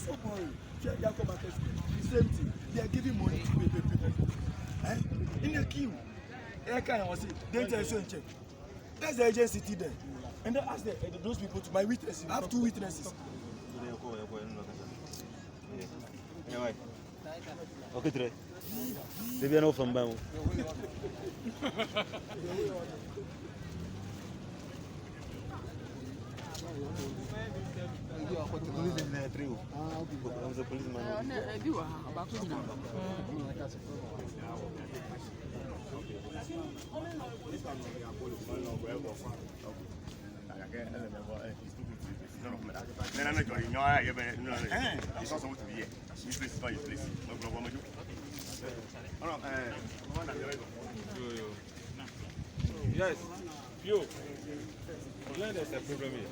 so boring. Jacob Marcus, the same thing. They are giving money to pay people. In the queue, I say, they tell you check. That's the agency there. And then ask those people to my witnesses. I have 2 witnesses. Okay, today. They be enough from Bamo. I'm the policeman. Yes, you. There's a problem here.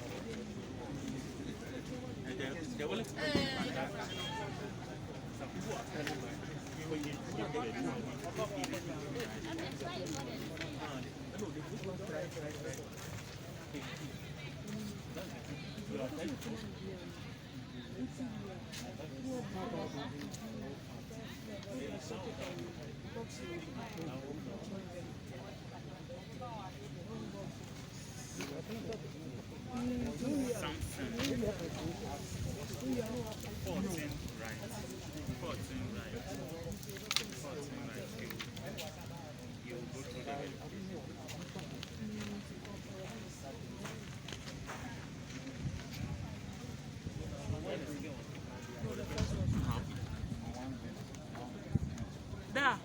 Da.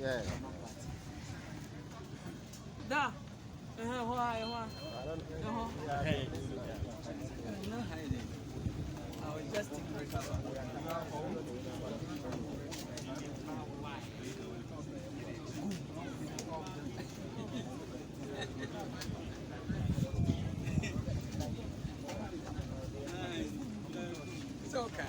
Yeah. Da. Why? Hey, I'm not hiding. I was just thinking it's okay.